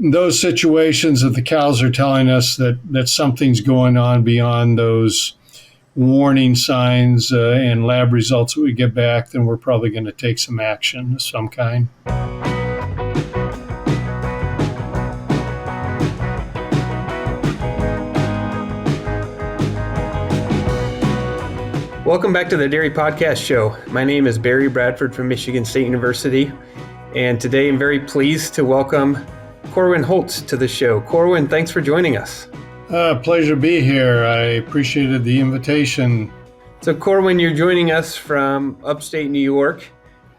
those situations that the cows are telling us that something's going on beyond those warning signs and lab results that we get back, then we're probably going to take some action of some kind. Welcome back to the Dairy Podcast Show. My name is Barry Bradford from Michigan State University, and today I'm very pleased to welcome Corwin Holtz to the show. Corwin, thanks for joining us. Pleasure to be here. I appreciated the invitation. So Corwin, you're joining us from upstate New York.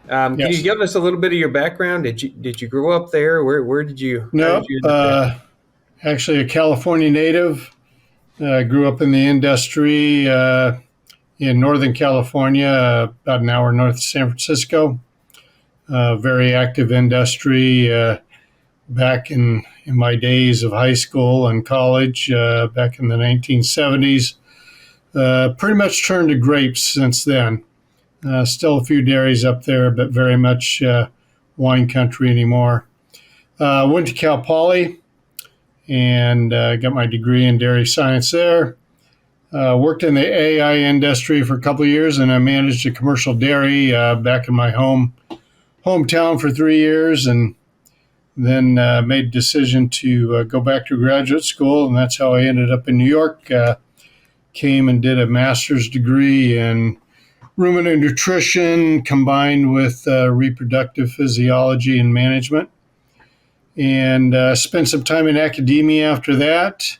Can you give us a little bit of your background? Did you grow up there? Where did you? No, actually a California native. Grew up in the industry in Northern California, about an hour north of San Francisco. Very active industry back in my days of high school and college, back in the 1970s. Pretty much turned to grapes since then. Still a few dairies up there, but very much wine country anymore. Went to Cal Poly and got my degree in dairy science there. Worked in the AI industry for a couple of years, and I managed a commercial dairy back in my hometown for 3 years, and then made a decision to go back to graduate school, and that's how I ended up in New York. Came and did a master's degree in ruminant nutrition combined with reproductive physiology and management, and spent some time in academia after that.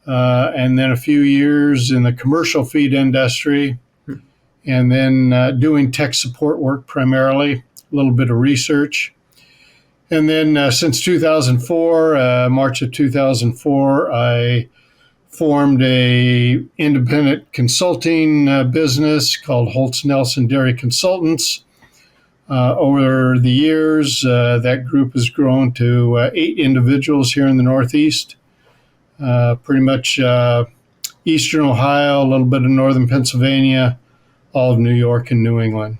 And then a few years in the commercial feed industry, and then doing tech support work primarily, a little bit of research. And then since 2004, March of 2004, I formed a independent consulting business called Holtz Nelson Dairy Consultants. Over the years, that group has grown to 8 individuals here in the Northeast. Pretty much eastern Ohio, a little bit of northern Pennsylvania, all of New York and New England.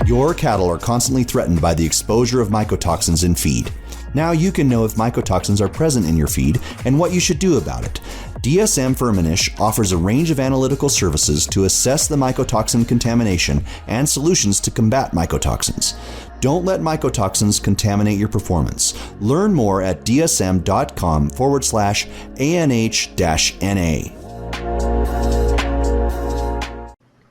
Your cattle are constantly threatened by the exposure of mycotoxins in feed. Now you can know if mycotoxins are present in your feed and what you should do about it. DSM Firmenich offers a range of analytical services to assess the mycotoxin contamination and solutions to combat mycotoxins. Don't let mycotoxins contaminate your performance. Learn more at dsm.com/ANH-NA.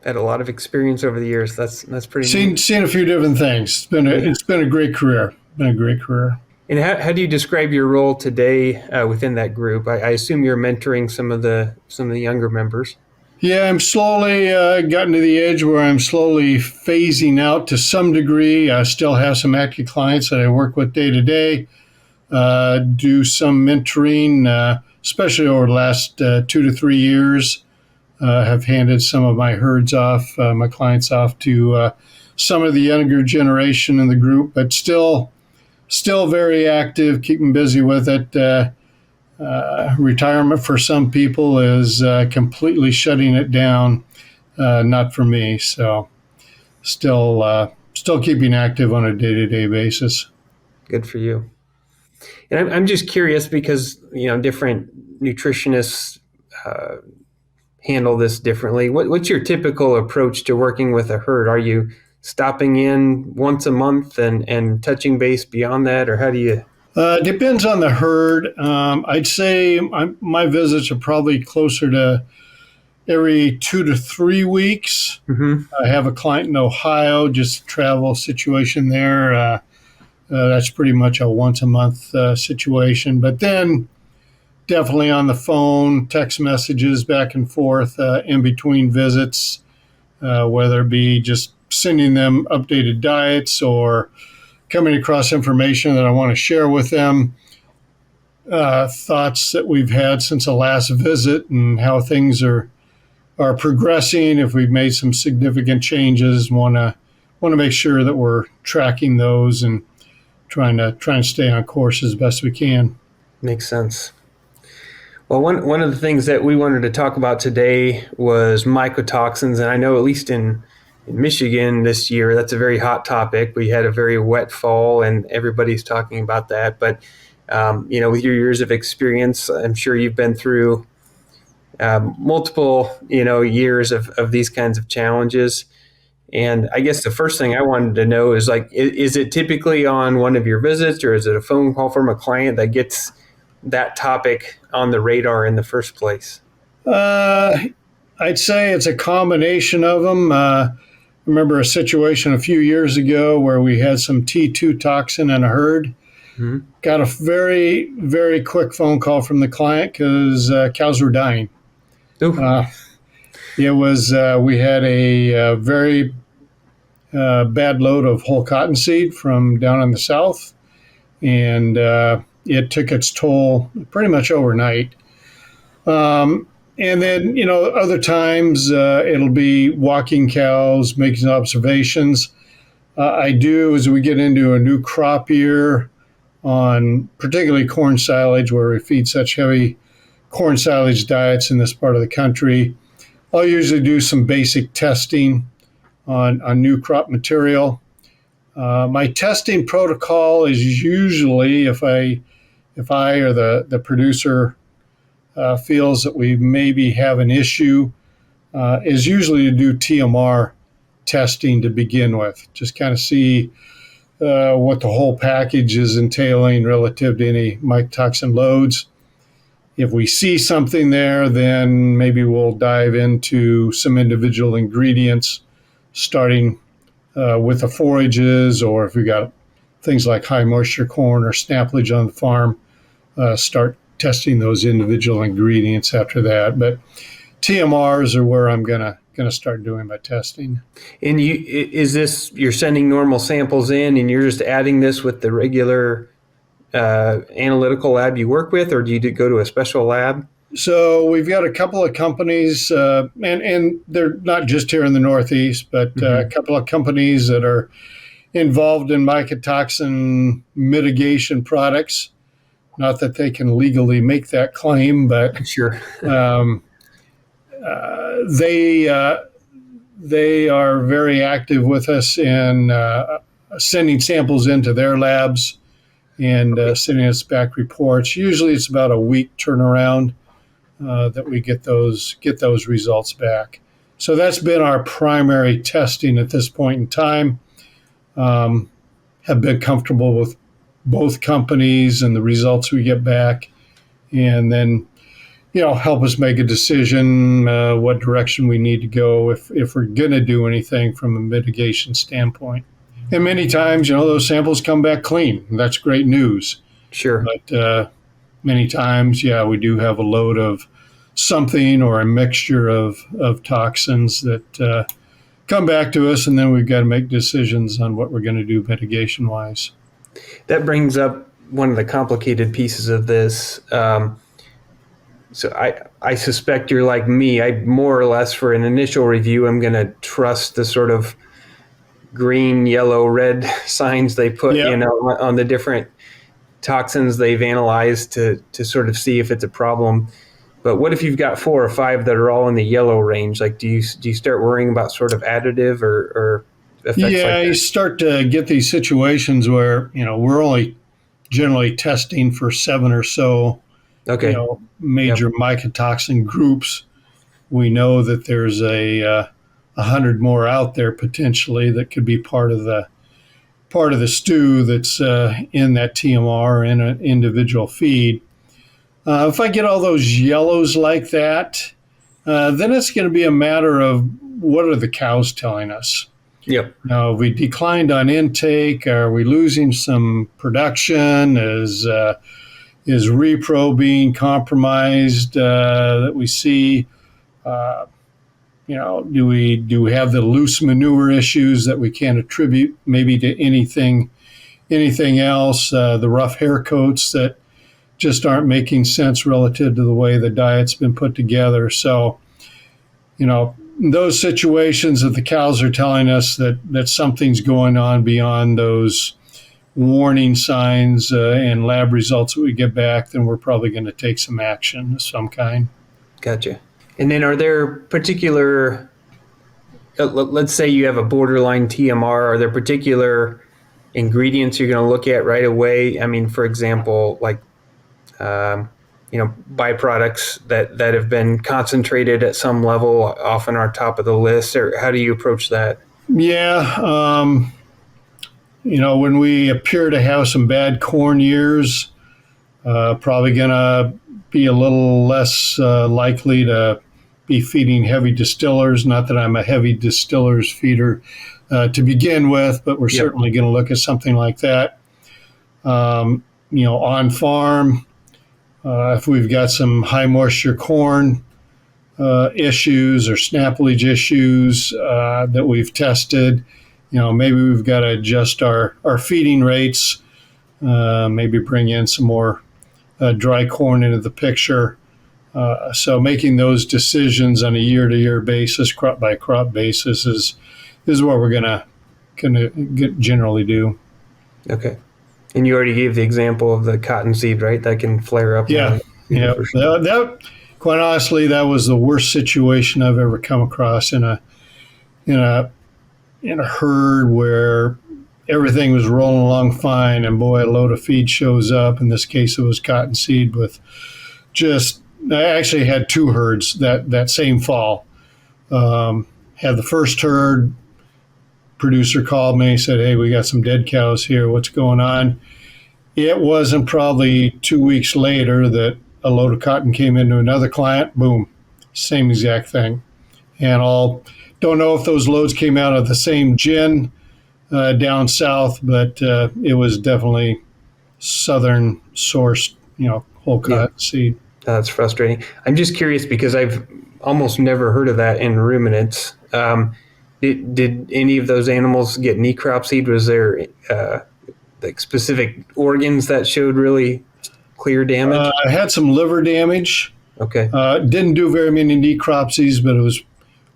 Had a lot of experience over the years. That's pretty neat. Seen a few different things. It's been a great career. And how do you describe your role today within that group? I assume you're mentoring some of the younger members. Yeah, I'm slowly gotten to the edge where I'm slowly phasing out to some degree. I still have some active clients that I work with day to day. Do some mentoring, especially over the last 2 to 3 years. Have handed some of my herds off, my clients off to some of the younger generation in the group, but still very active, keeping busy with it. Retirement for some people is completely shutting it down. Not for me. So still keeping active on a day-to-day basis. Good for you. And I'm just curious because, different nutritionists handle this differently. What's your typical approach to working with a herd? Are you stopping in once a month and touching base beyond that, or how do you? Depends on the herd. I'd say my visits are probably closer to every 2 to 3 weeks. Mm-hmm. I have a client in Ohio, just travel situation there. That's pretty much a once a month situation. But then definitely on the phone, text messages back and forth in between visits, whether it be just sending them updated diets or coming across information that I want to share with them, thoughts that we've had since the last visit and how things are progressing. If we've made some significant changes, want to make sure that we're tracking those and trying to stay on course as best we can. Makes sense. Well, one of the things that we wanted to talk about today was mycotoxins, and I know at least in in Michigan this year, that's a very hot topic. We had a very wet fall, and everybody's talking about that. But with your years of experience, I'm sure you've been through multiple years of these kinds of challenges. And I guess the first thing I wanted to know is is it typically on one of your visits, or is it a phone call from a client that gets that topic on the radar in the first place? I'd say it's a combination of them. I remember a situation a few years ago where we had some T2 toxin in a herd. Mm-hmm. Got a very, very quick phone call from the client because cows were dying. It was we had a very bad load of whole cottonseed from down in the south, and it took its toll pretty much overnight. And then, other times it'll be walking cows, making observations. I do, as we get into a new crop year on particularly corn silage, where we feed such heavy corn silage diets in this part of the country, I'll usually do some basic testing on new crop material. My testing protocol is usually, if I or the producer feels that we maybe have an issue, is usually to do TMR testing to begin with. Just kind of see what the whole package is entailing relative to any mycotoxin loads. If we see something there, then maybe we'll dive into some individual ingredients, starting with the forages, or if we got things like high moisture corn or snaplage on the farm, start testing those individual ingredients after that. But TMRs are where I'm gonna start doing my testing. And you're sending normal samples in, and you're just adding this with the regular analytical lab you work with, or do you go to a special lab? So we've got a couple of companies, and they're not just here in the Northeast, but a couple of companies that are involved in mycotoxin mitigation products. Not that they can legally make that claim, but sure. They are very active with us in sending samples into their labs and sending us back reports. Usually, it's about a week turnaround that we get those results back. So that's been our primary testing at this point in time. Have been comfortable with both companies and the results we get back, and then help us make a decision what direction we need to go if we're going to do anything from a mitigation standpoint. And many times, those samples come back clean. That's great news. Sure. But many times, we do have a load of something or a mixture of toxins that come back to us, and then we've got to make decisions on what we're going to do mitigation-wise. That brings up one of the complicated pieces of this. So I suspect you're like me. I more or less, for an initial review, I'm going to trust the sort of green, yellow, red signs they put on the different toxins they've analyzed to sort of see if it's a problem. But what if you've got 4 or 5 that are all in the yellow range? Do you start worrying about sort of additive or effects like that? You start to get these situations where we're only generally testing for 7 or so major mycotoxin groups. We know that there's 100 more out there potentially that could be part of the stew that's in that TMR in an individual feed. If I get all those yellows like that, then it's going to be a matter of what are the cows telling us. Yep. Now, if we declined on intake, are we losing some production? Is repro being compromised that we see? Do we have the loose manure issues that we can't attribute maybe to anything else? The rough hair coats that just aren't making sense relative to the way the diet's been put together. So, those situations that the cows are telling us that something's going on beyond those warning signs and lab results that we get back, then we're probably going to take some action of some kind. Gotcha. And then are there particular let's say you have a borderline TMR. Are there particular ingredients you're going to look at right away? I mean, for example, like byproducts that have been concentrated at some level often are top of the list, or how do you approach that? Yeah. When we appear to have some bad corn years, probably going to be a little less likely to be feeding heavy distillers. Not that I'm a heavy distillers feeder to begin with, but we're certainly going to look at something like that. On farm, if we've got some high moisture corn issues or snappage issues that we've tested, maybe we've got to adjust our feeding rates, maybe bring in some more dry corn into the picture. So making those decisions on a year-to-year basis, crop by crop basis, is what we're gonna generally do. Okay, and you already gave the example of the cottonseed, right? That can flare up. Yeah. Sure. That quite honestly, that was the worst situation I've ever come across in a herd where everything was rolling along fine, and boy, a load of feed shows up. In this case, it was cottonseed with just. I actually had two herds that same fall. Had the first herd, producer called me, said, "Hey, we got some dead cows here. What's going on?" It wasn't probably 2 weeks later that a load of cotton came into another client. Boom, same exact thing. And don't know if those loads came out of the same gin down south, but it was definitely southern sourced, whole cotton seed. That's frustrating. I'm just curious because I've almost never heard of that in ruminants. Did any of those animals get necropsied? Was there like specific organs that showed really clear damage? I had some liver damage. Okay. Didn't do very many necropsies, but it was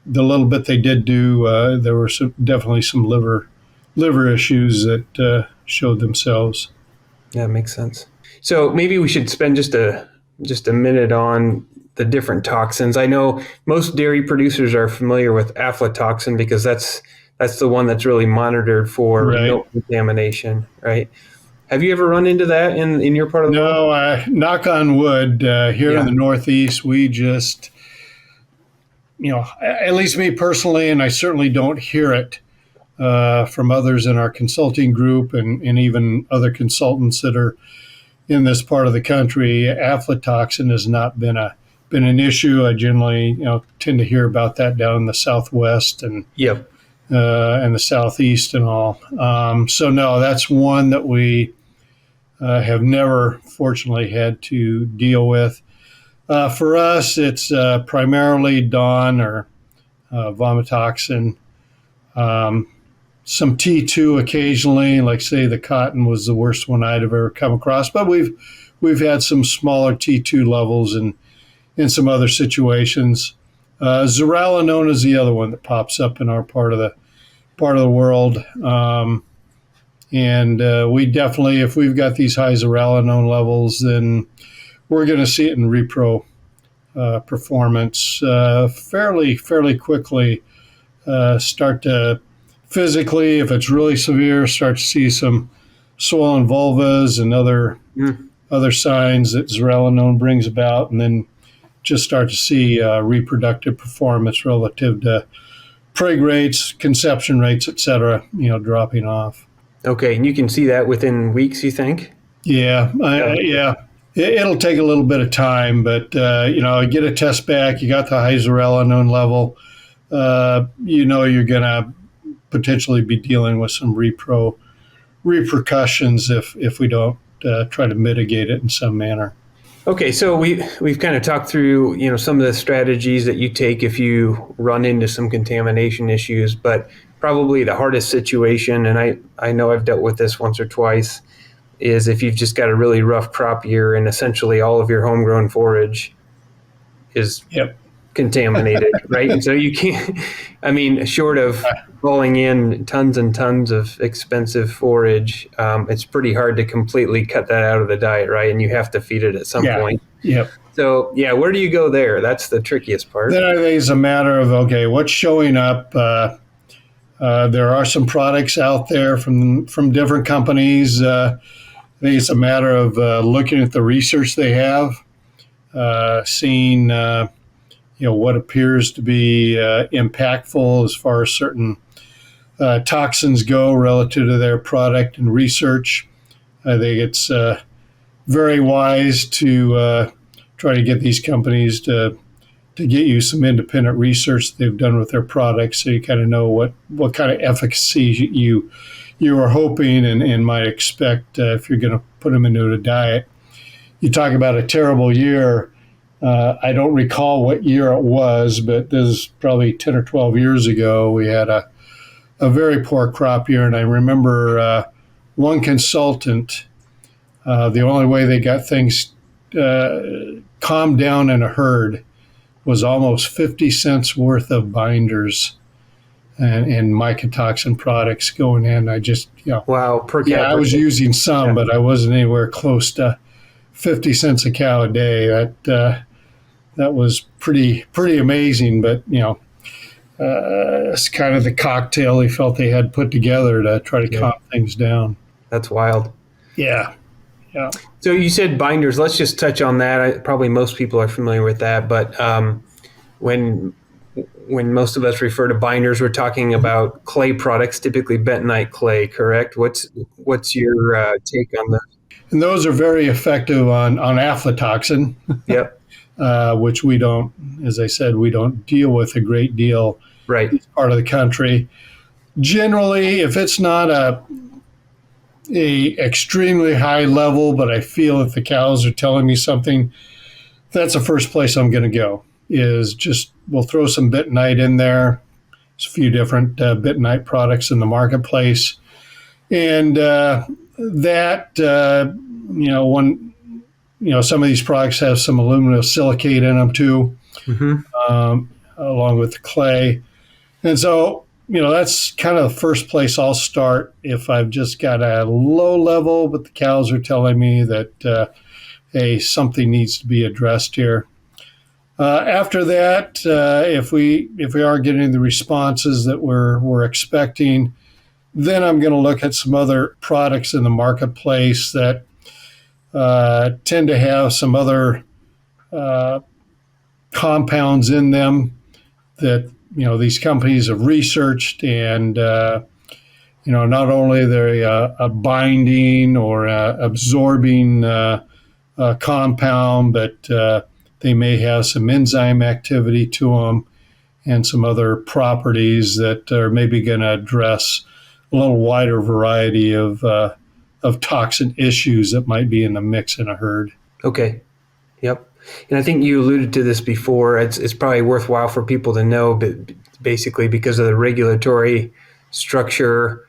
the little bit they did do. There were definitely some liver issues that showed themselves. Yeah, makes sense. So maybe we should spend just a minute on the different toxins. I know most dairy producers are familiar with aflatoxin because that's the one that's really monitored for milk contamination, right? Have you ever run into that in your part of the world? No, knock on wood. Here in the Northeast, we just, at least me personally, and I certainly don't hear it from others in our consulting group and even other consultants that are in this part of the country. Aflatoxin has not been an issue. I generally, tend to hear about that down in the Southwest and the Southeast and all. So no, that's one that we have never, fortunately, had to deal with. For us, it's primarily DON or vomitoxin. Some T2 occasionally, like say the cotton was the worst one I'd have ever come across, but we've had some smaller T2 levels in some other situations. Zearalenone is the other one that pops up in our part of the world, and we definitely, if we've got these high zearalenone levels, then we're going to see it in repro performance fairly quickly. Start to physically, if it's really severe, start to see some swollen vulvas and other signs that zearalenone brings about, and then just start to see reproductive performance relative to preg rates, conception rates, et cetera, dropping off. Okay, and you can see that within weeks, you think? Yeah. It'll take a little bit of time, but get a test back. You got the high zearalenone level. You're going to potentially be dealing with some repercussions if we don't try to mitigate it in some manner. Okay, so we've kind of talked through some of the strategies that you take if you run into some contamination issues, but probably the hardest situation, and I know I've dealt with this once or twice, is if you've just got a really rough crop year and essentially all of your homegrown forage is contaminated, right? And so you can't, I mean, short of pulling in tons and tons of expensive forage, it's pretty hard to completely cut that out of the diet, right? And you have to feed it at some Yeah. point. Yep. So, yeah, where do you go there? That's the trickiest part. Then I think it's a matter of, okay, what's showing up? There are some products out there from different companies. I think it's a matter of looking at the research they have, seeing what appears to be impactful as far as certain toxins go relative to their product and research. I think it's very wise to try to get these companies to get you some independent research they've done with their products, so you kind of know what kind of efficacy you are hoping and might expect if you're going to put them into a diet. You talk about a terrible year. I don't recall what year it was, but this is probably 10 or 12 years ago. We had a very poor crop year, and I remember one consultant, the only way they got things calmed down in a herd was almost 50 cents worth of binders and mycotoxin products going in. I just, Wow, per cow. I was using some, but I wasn't anywhere close to 50 cents a cow a day. That was pretty amazing, but it's kind of the cocktail they felt they had put together to try to calm things down. That's wild. Yeah. So you said binders. Let's just touch on that. Probably most people are familiar with that, but when most of us refer to binders, we're talking about clay products, typically bentonite clay, correct? What's your take on that? And those are very effective on aflatoxin. Yep. Which we don't, as I said, we don't deal with a great deal right. in this part of the country. Generally, if it's not a extremely high level, but I feel that the cows are telling me something, that's the first place I'm going to go. Is just we'll throw some bentonite in there. There's a few different bentonite products in the marketplace, and some of these products have some aluminosilicate in them too, along with the clay. And so, that's kind of the first place I'll start if I've just got a low level, but the cows are telling me that, hey, something needs to be addressed here. After that, if we are getting the responses that we're expecting, then I'm going to look at some other products in the marketplace that tend to have some other compounds in them that these companies have researched, and not only they're a binding or absorbing compound, but they may have some enzyme activity to them and some other properties that are maybe going to address a little wider variety of toxin issues that might be in the mix in a herd. Okay. Yep. And I think you alluded to this before. It's probably worthwhile for people to know, but basically because of the regulatory structure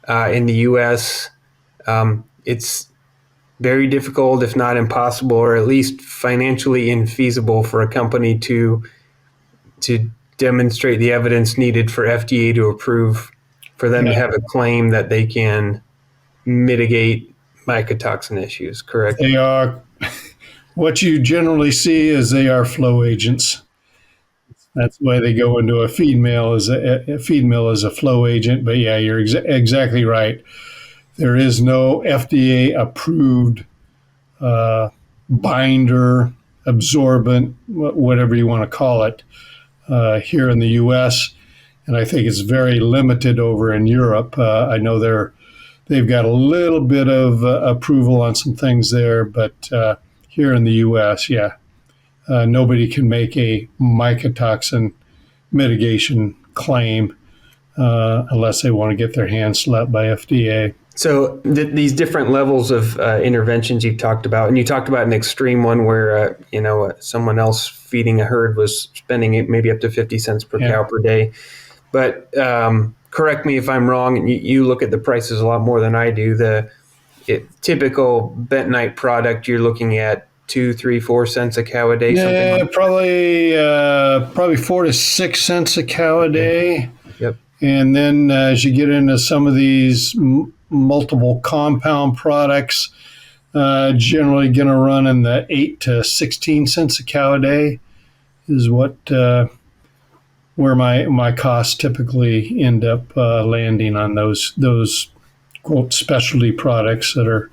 in the U.S., it's very difficult, if not impossible, or at least financially infeasible for a company to demonstrate the evidence needed for FDA to approve, for them to have a claim that they can mitigate mycotoxin issues, correct? They are, what you generally see is they are flow agents. That's why they go into a feed mill as a flow agent. But yeah, you're exactly right. There is no FDA approved binder, absorbent, whatever you want to call it, here in the U.S. And I think it's very limited over in Europe. I know they've got a little bit of approval on some things there, but here in the U.S., nobody can make a mycotoxin mitigation claim unless they want to get their hands slapped by FDA. So these different levels of interventions you've talked about, and you talked about an extreme one where someone else feeding a herd was spending maybe up to 50 cents per cow per day. But correct me if I'm wrong. You look at the prices a lot more than I do. The typical bentonite product, you're looking at 2, 3, 4 cents a cow a day, something Yeah, like probably 4 to 6 cents a cow a day. Yep. And then as you get into some of these multiple compound products, generally going to run in the 8 to 16 cents a cow a day is what where my costs typically end up landing on those quote specialty products that are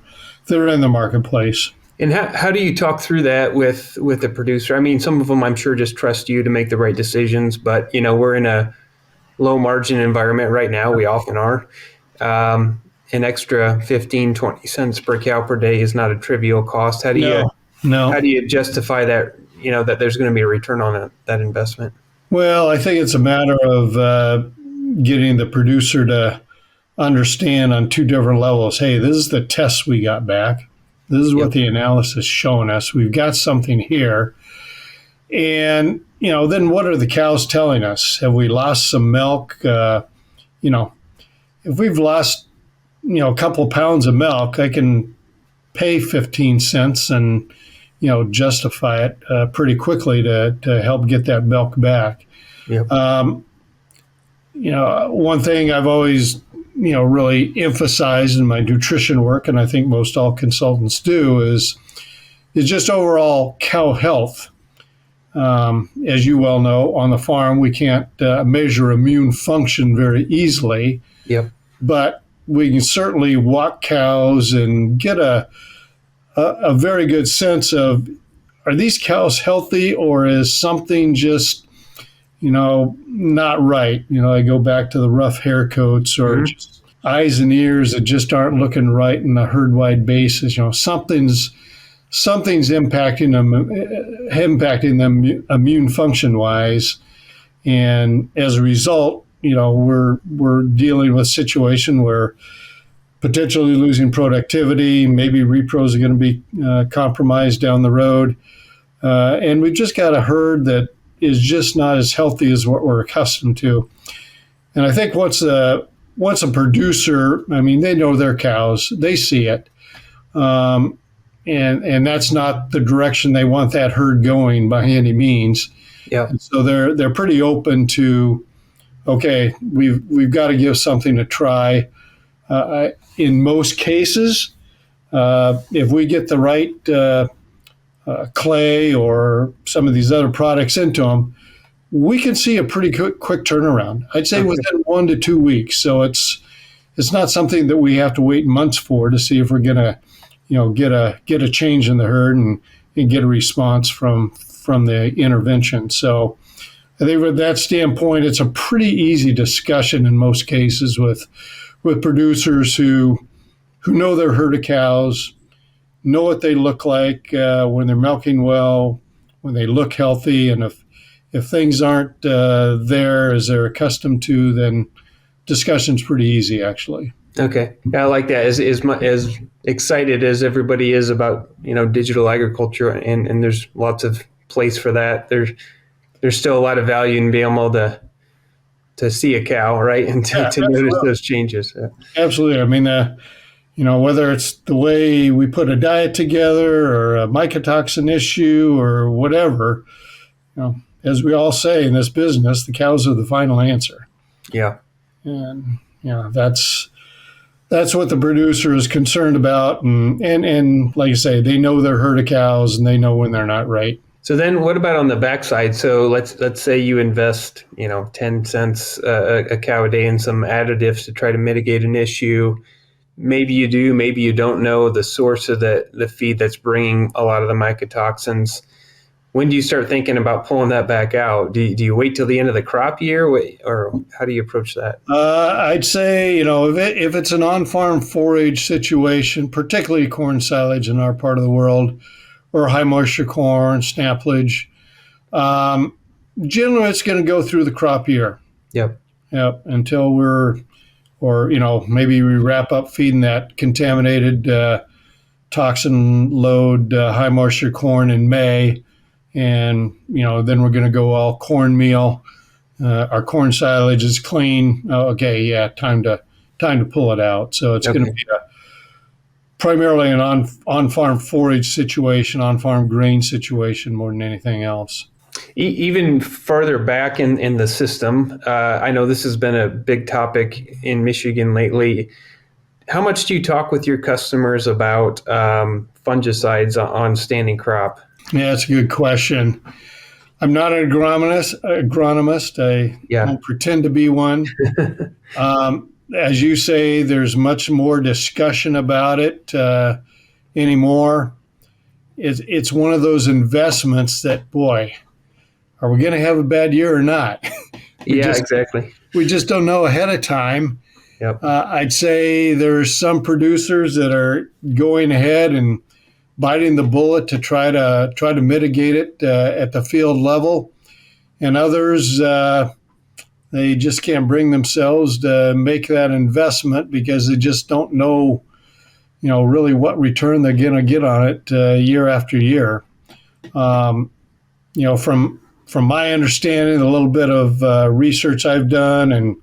in the marketplace. And how do you talk through that with the producer? I mean, some of them I'm sure just trust you to make the right decisions, but we're in a low margin environment right now. We often are. An extra 15, 20 cents per cow per day is not a trivial cost. How do you justify that, that there's going to be a return on that investment? Well, I think it's a matter of getting the producer to understand on two different levels. Hey, this is the test we got back. This is what the analysis is showing us. We've got something here. And, then what are the cows telling us? Have we lost some milk? If we've lost, a couple of pounds of milk, I can pay 15 cents and, justify it pretty quickly to help get that milk back. Yep. One thing I've always, really emphasized in my nutrition work, and I think most all consultants do, is just overall cow health. As you well know, on the farm, we can't measure immune function very easily. Yep. But we can certainly walk cows and get a very good sense of, are these cows healthy, or is something just, not right? I go back to the rough hair coats or just eyes and ears that just aren't looking right in a herd-wide basis. Something's impacting them immune function-wise, and as a result, we're dealing with a situation where potentially losing productivity, maybe repros are going to be compromised down the road, and we've just got a herd that is just not as healthy as what we're accustomed to. And I think once a producer, they know their cows, they see it, and that's not the direction they want that herd going by any means. Yeah. So they're pretty open to, okay, we've got to give something a try. In most cases, if we get the right clay or some of these other products into them, we can see a pretty quick turnaround. I'd say within 1 to 2 weeks. So it's not something that we have to wait months for to see if we're going to, get a change in the herd and get a response from the intervention. So I think from that standpoint, it's a pretty easy discussion in most cases with producers who know their herd of cows, know what they look like when they're milking well, when they look healthy, and if things aren't there as they're accustomed to, then discussion's pretty easy, actually. Okay, I like that. As excited as everybody is about digital agriculture, and there's lots of place for that. There's still a lot of value in being able to see a cow, right, and to notice those changes. Yeah. Absolutely. Whether it's the way we put a diet together or a mycotoxin issue or whatever, as we all say in this business, the cows are the final answer. Yeah. And, that's what the producer is concerned about. And like I say, they know their herd of cows and they know when they're not right. So then what about on the backside? So let's say you invest, 10 cents a cow a day in some additives to try to mitigate an issue. Maybe you do, maybe you don't know the source of the feed that's bringing a lot of the mycotoxins. When do you start thinking about pulling that back out? Do you wait till the end of the crop year, or how do you approach that? I'd say, if it's an on-farm forage situation, particularly corn silage in our part of the world, or high moisture corn, snaplage, generally it's going to go through the crop year. Yep. Until maybe we wrap up feeding that contaminated toxin load high moisture corn in May. And, then we're going to go all cornmeal. Our corn silage is clean. Time to pull it out. So it's going to be primarily an on-farm forage situation, on-farm grain situation more than anything else. Even further back in the system, I know this has been a big topic in Michigan lately. How much do you talk with your customers about fungicides on standing crop? Yeah, that's a good question. I'm not an agronomist. I don't pretend to be one. As you say, there's much more discussion about it anymore. It's one of those investments that, boy, are we going to have a bad year or not? Exactly. We just don't know ahead of time. Yep. I'd say there's some producers that are going ahead and biting the bullet to try to mitigate it at the field level, and others they just can't bring themselves to make that investment because they just don't know, really what return they're going to get on it year after year. From my understanding, a little bit of research I've done and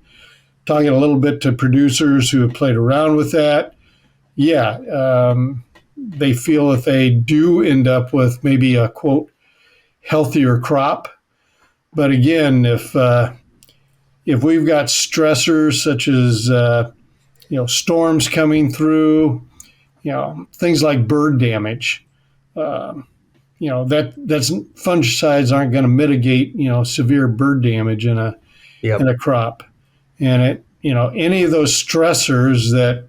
talking a little bit to producers who have played around with that, they feel that they do end up with maybe a, quote, healthier crop. But again, if we've got stressors such as storms coming through, things like bird damage, that's fungicides aren't going to mitigate severe bird damage in a crop. And any of those stressors that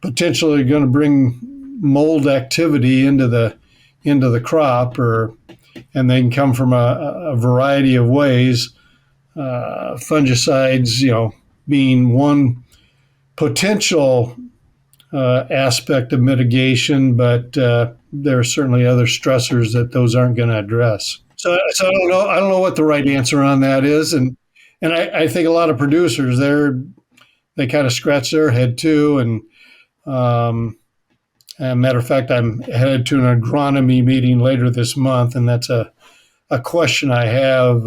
potentially are going to bring mold activity into the crop, and they can come from a variety of ways. Fungicides, being one potential aspect of mitigation, but there are certainly other stressors that those aren't going to address. So I don't know. I don't know what the right answer on that is, and I think a lot of producers they kind of scratch their head too. And as a matter of fact, I'm headed to an agronomy meeting later this month, and that's a question I have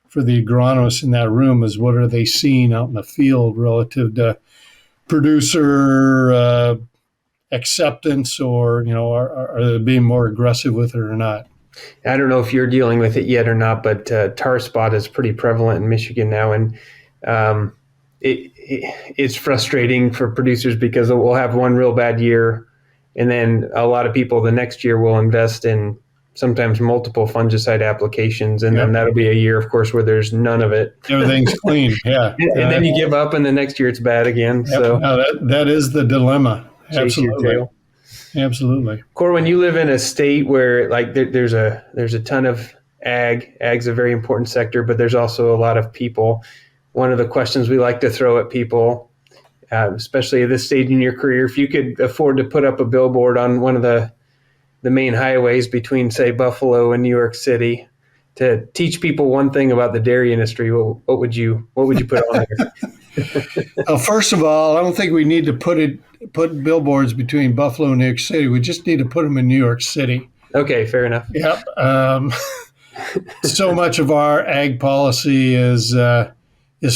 for the agronomists in that room is what are they seeing out in the field relative to producer acceptance, or are they being more aggressive with it or not? I don't know if you're dealing with it yet or not, but tar spot is pretty prevalent in Michigan now, and it's frustrating for producers because we'll have one real bad year, and then a lot of people the next year will invest in sometimes multiple fungicide applications, and then that'll be a year, of course, where there's none of it. Everything's clean, yeah. And then you give up, and the next year it's bad again. So no, that is the dilemma. Absolutely. Absolutely. Corwin, you live in a state where there's a ton of ag. Ag's a very important sector, but there's also a lot of people. One of the questions we like to throw at people, especially at this stage in your career, if you could afford to put up a billboard on one of the main highways between, say, Buffalo and New York City to teach people one thing about the dairy industry, what would you put on there? Well, first of all, I don't think we need to put billboards between Buffalo and New York City. We just need to put them in New York City. Okay, fair enough. Yep. So much of our ag policy is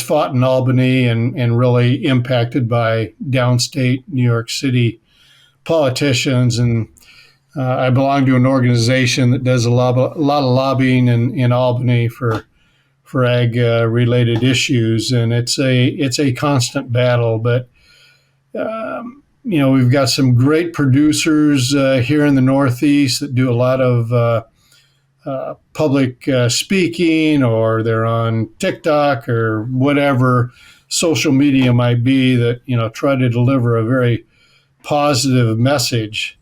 fought in Albany and really impacted by downstate New York City politicians. And I belong to an organization that does a lot of lobbying in Albany for ag related issues, and it's a constant battle. But we've got some great producers here in the Northeast that do a lot of public speaking, or they're on TikTok or whatever social media might be that try to deliver a very positive message.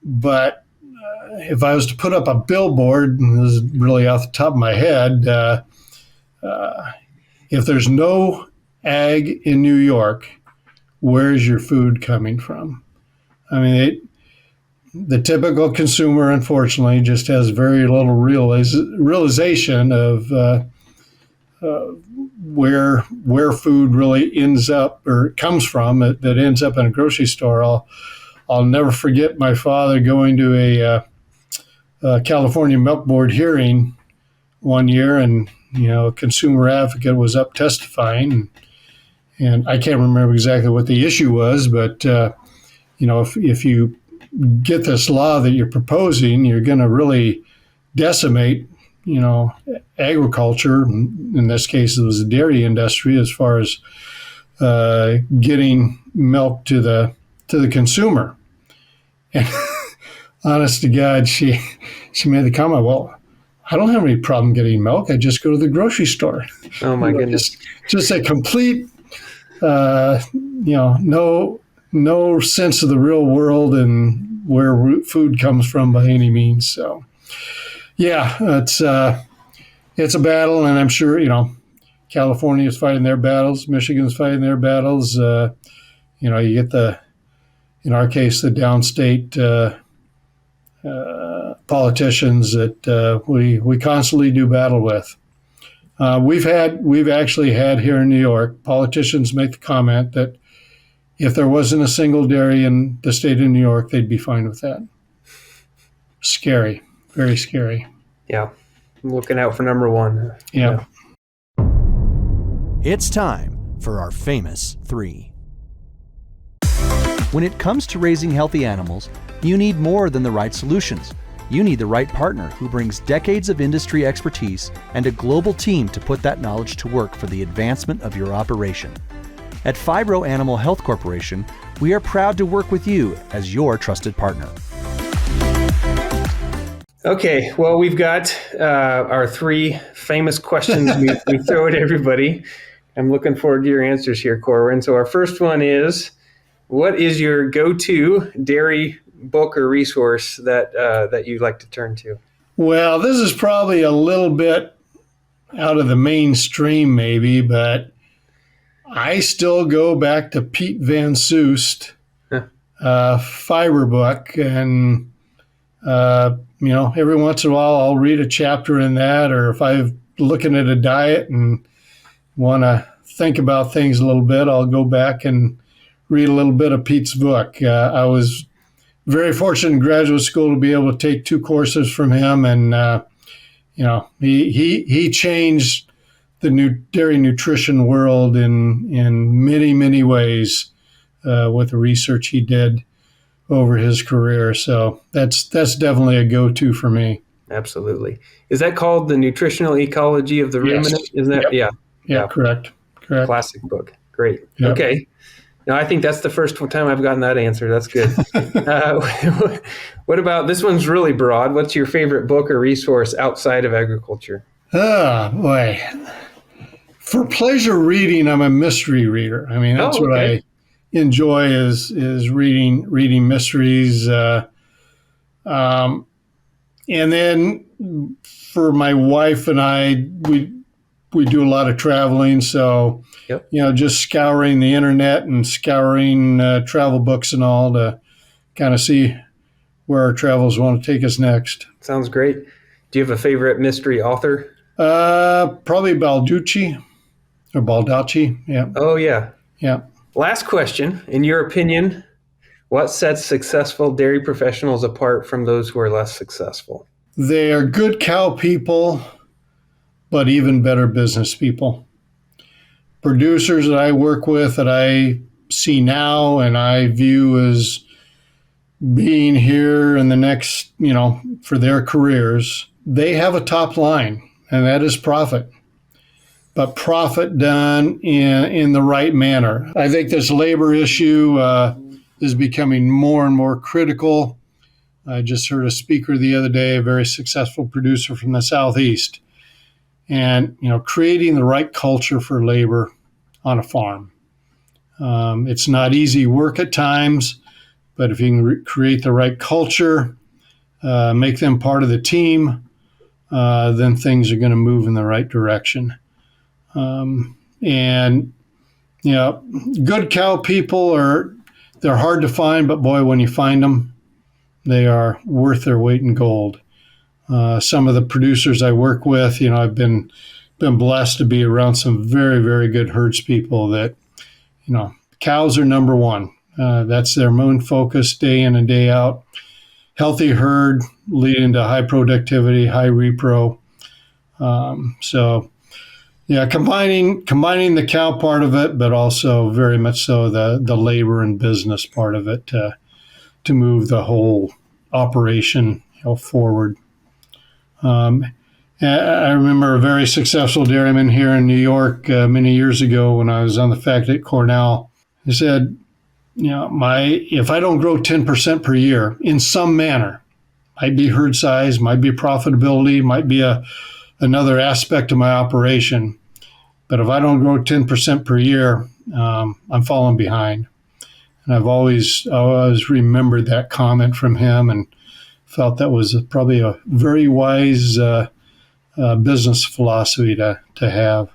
But if I was to put up a billboard, and this is really off the top of my head, if there's no ag in New York, where's your food coming from? I mean, the typical consumer, unfortunately, just has very little realization of where food really ends up or comes from that ends up in a grocery store. I'll never forget my father going to a California Milk Board hearing one year, and a consumer advocate was up testifying, and I can't remember exactly what the issue was, but if you get this law that you're proposing, you're going to really decimate, agriculture. In this case, it was the dairy industry as far as getting milk to the consumer. And honest to God, she made the comment, well, I don't have any problem getting milk. I just go to the grocery store. Oh my goodness. Just a complete, no sense of the real world and where food comes from by any means. So, yeah, it's a battle, and I'm sure, California is fighting their battles. Michigan's fighting their battles. You get in our case, the downstate politicians that we constantly do battle with. We've actually had here in New York politicians make the comment that if there wasn't a single dairy in the state of New York, they'd be fine with that. Scary, very scary. Yeah, I'm looking out for number one. Yeah. It's time for our famous three. When it comes to raising healthy animals, you need more than the right solutions. You need the right partner who brings decades of industry expertise and a global team to put that knowledge to work for the advancement of your operation. At Phibro Animal Health Corporation, we are proud to work with you as your trusted partner. Okay, well, we've got our three famous questions we throw at everybody. I'm looking forward to your answers here, Corwin. So our first one is, what is your go-to dairy book or resource that you like to turn to? Well, this is probably a little bit out of the mainstream maybe, but I still go back to Pete Van Soest, fiber book, and every once in a while I'll read a chapter in that, or if I'm looking at a diet and want to think about things a little bit, I'll go back and read a little bit of Pete's book. I was very fortunate in graduate school to be able to take 2 courses from him, and he changed the dairy nutrition world in many, many ways with the research he did over his career. So that's definitely a go-to for me. Absolutely. Is that called The Nutritional Ecology of the Ruminant? Yes. Isn't that? Yep. Yeah, correct. Classic book. Great. Yep. Okay. Now, I think that's the first time I've gotten that answer. That's good. What about, this one's really broad. What's your favorite book or resource outside of agriculture? Oh, boy. For pleasure reading, I'm a mystery reader. I mean, that's what I enjoy is reading mysteries. And then for my wife and I, we do a lot of traveling. So, just scouring the internet and scouring travel books and all to kind of see where our travels want to take us next. Sounds great. Do you have a favorite mystery author? Probably Baldacci. Yeah. Oh, yeah. Yeah. Last question. In your opinion, what sets successful dairy professionals apart from those who are less successful? They are good cow people, but even better business people. Producers that I work with that I see now and I view as being here in the next, for their careers, they have a top line, and that is profit. But profit done in the right manner. I think this labor issue is becoming more and more critical. I just heard a speaker the other day, a very successful producer from the Southeast, and creating the right culture for labor on a farm. It's not easy work at times, but if you can create the right culture, make them part of the team, then things are going to move in the right direction. And good cow people they're hard to find, but boy, when you find them, they are worth their weight in gold. Some of the producers I work with, I've been blessed to be around some very, very good herds people that, cows are number one. That's their main focus day in and day out. Healthy herd leading to high productivity, high repro. Combining the cow part of it, but also very much so the labor and business part of it to to move the whole operation forward. I remember a very successful dairyman here in New York many years ago when I was on the faculty at Cornell. He said, if I don't grow 10% per year in some manner, might be herd size, might be profitability, might be another aspect of my operation, but if I don't grow 10% per year, I'm falling behind. And I've always remembered that comment from him and felt that was probably a very wise business philosophy to have.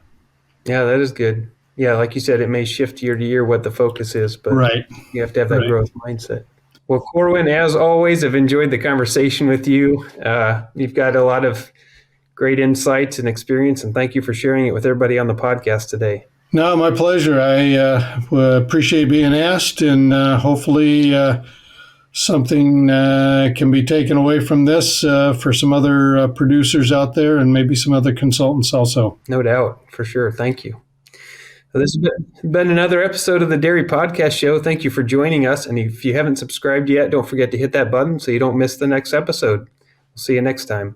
Yeah, that is good. Yeah, like you said, it may shift year to year what the focus is, but right. You have to have that Right. growth mindset. Well, Corwin, as always, I've enjoyed the conversation with you. You've got a lot of great insights and experience, and thank you for sharing it with everybody on the podcast today. No, my pleasure. I appreciate being asked, and hopefully something can be taken away from this for some other producers out there and maybe some other consultants also. No doubt, for sure. Thank you. So this has been another episode of the Dairy Podcast Show. Thank you for joining us. And if you haven't subscribed yet, don't forget to hit that button so you don't miss the next episode. We'll see you next time.